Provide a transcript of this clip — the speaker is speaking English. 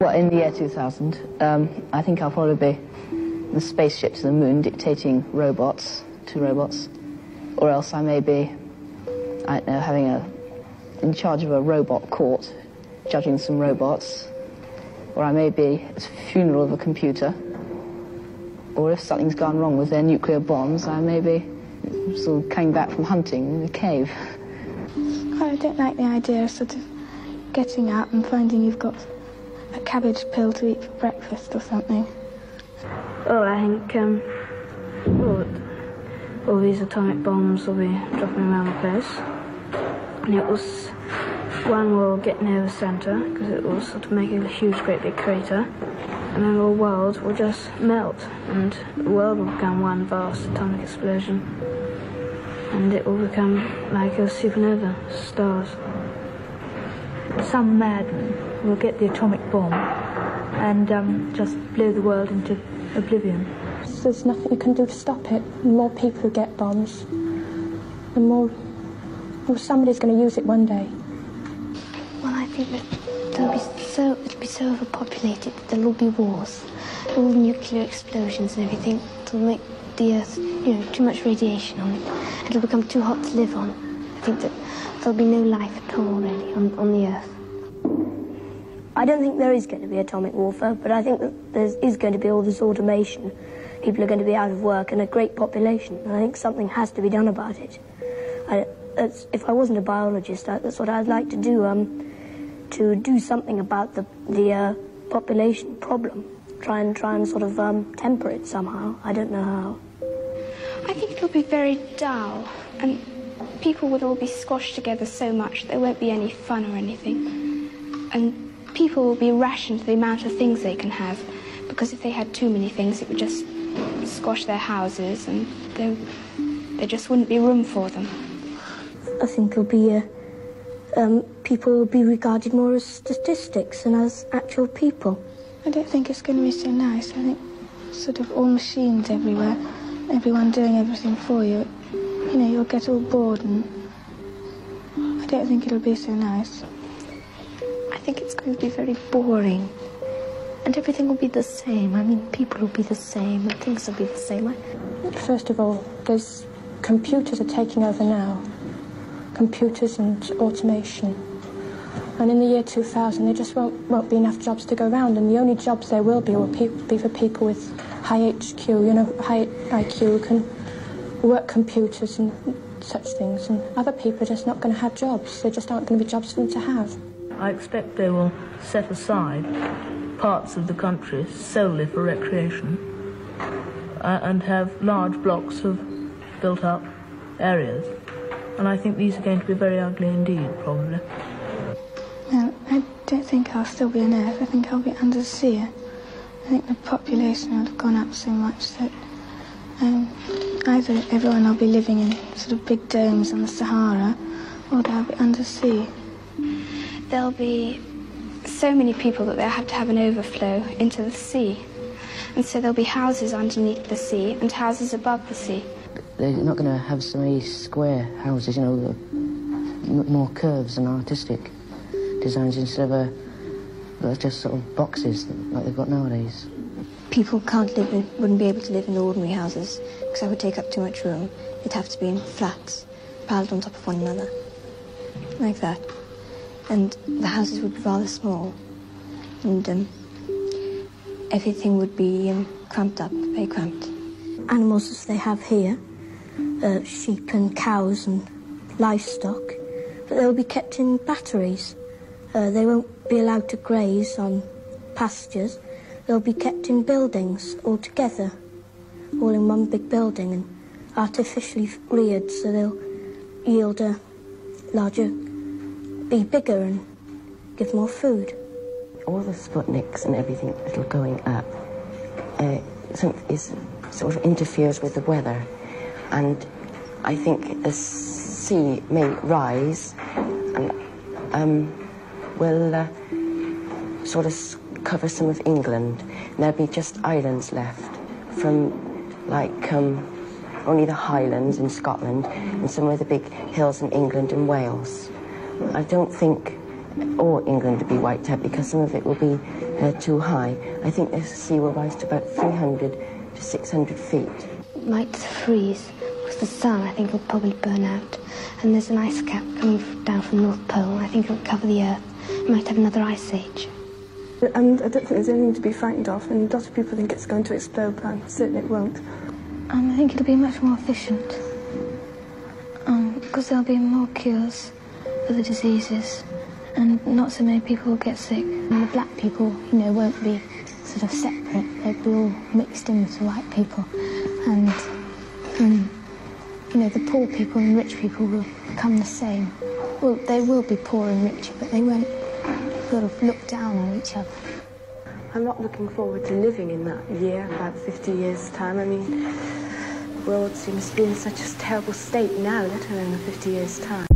Well, in the year 2000, I think I'll probably be the spaceship to the moon dictating robots to robots. Or else I may be, I don't know, in charge of a robot court, judging some robots. Or I may be at the funeral of a computer. Or if something's gone wrong with their nuclear bombs, I may be sort of coming back from hunting in a cave. I don't like the idea of sort of getting up and finding you've got a cabbage pill to eat for breakfast or something. Well, I think all these atomic bombs will be dropping around the place. And one will get near the centre, because it will sort of make a huge, great big crater. And then the world will just melt, and the world will become one vast atomic explosion. And it will become like a supernova, stars. Some madman will get the atomic bomb and just blow the world into oblivion. There's nothing you can do to stop it. The more people who get bombs, the more somebody's going to use it one day. Well, I think that it'll be so overpopulated that there'll all be wars, all nuclear explosions and everything. It'll make the Earth, too much radiation on it. It'll become too hot to live on. I think that there'll be no life at all, really, on the Earth. I don't think there is going to be atomic warfare, but I think that there is going to be all this automation. People are going to be out of work and a great population. And I think something has to be done about it. If I wasn't a biologist, that's what I'd like to do something about the population problem. Try and sort of temper it somehow. I don't know how. I think it'll be very dull, and people will all be squashed together so much there won't be any fun or anything. And people will be rationed the amount of things they can have, because if they had too many things it would just squash their houses and there just wouldn't be room for them. I think it'll be people will be regarded more as statistics than as actual people. I don't think it's going to be so nice. I think sort of all machines everywhere, everyone doing everything for you. You'll get all bored, and I don't think it'll be so nice. I think it's going to be very boring, and everything will be the same. I mean, people will be the same, and things will be the same. First of all, computers are taking over now. Computers and automation. And in the year 2000, there just won't be enough jobs to go around, and the only jobs there will be for people with high HQ, high IQ, who can work computers and such things. And other people are just not going to have jobs. There just aren't going to be jobs for them to have. I expect they will set aside parts of the country solely for recreation and have large blocks of built-up areas. And I think these are going to be very ugly indeed, probably. Well, I don't think I'll still be on Earth. I think I'll be under the sea. I think the population will have gone up so much that either everyone will be living in sort of big domes on the Sahara, or they'll be under the sea. There'll be so many people that they'll have to have an overflow into the sea. And so there'll be houses underneath the sea and houses above the sea. They're not going to have so many square houses, more curves and artistic designs instead of just sort of boxes like they've got nowadays. People wouldn't be able to live in ordinary houses because that would take up too much room. It'd have to be in flats, piled on top of one another, like that. And the houses would be rather small, and everything would be cramped up, very cramped. Animals as they have here, sheep and cows and livestock, but they'll be kept in batteries. They won't be allowed to graze on pastures. They'll be kept in buildings all together, all in one big building, and artificially reared so they'll yield a larger, be bigger and give more food. All the Sputniks and everything that are going up sort of interferes with the weather, and I think the sea may rise and will sort of cover some of England, and there'll be just islands left from only the Highlands in Scotland and some of the big hills in England and Wales. I don't think all England to be wiped out because some of it will be too high. I think the sea will rise to about 300 to 600 feet. It might freeze because the sun, I think, will probably burn out. And there's an ice cap coming down from the North Pole. I think it will cover the Earth. We might have another ice age. And I don't think there's anything to be frightened of, and lots of people think it's going to explode, but I'm certain it won't. I think it'll be much more efficient, because there'll be more cures for the diseases, and not so many people will get sick. And the black people, you know, won't be sort of separate. They'll be all mixed in with the white people, and you know, the poor people and rich people will become the same. Well, they will be poor and richer, but they won't sort of look down on each other. I'm not looking forward to living in that year, about 50 years' time. I mean, the world seems to be in such a terrible state now, let alone in 50 years' time.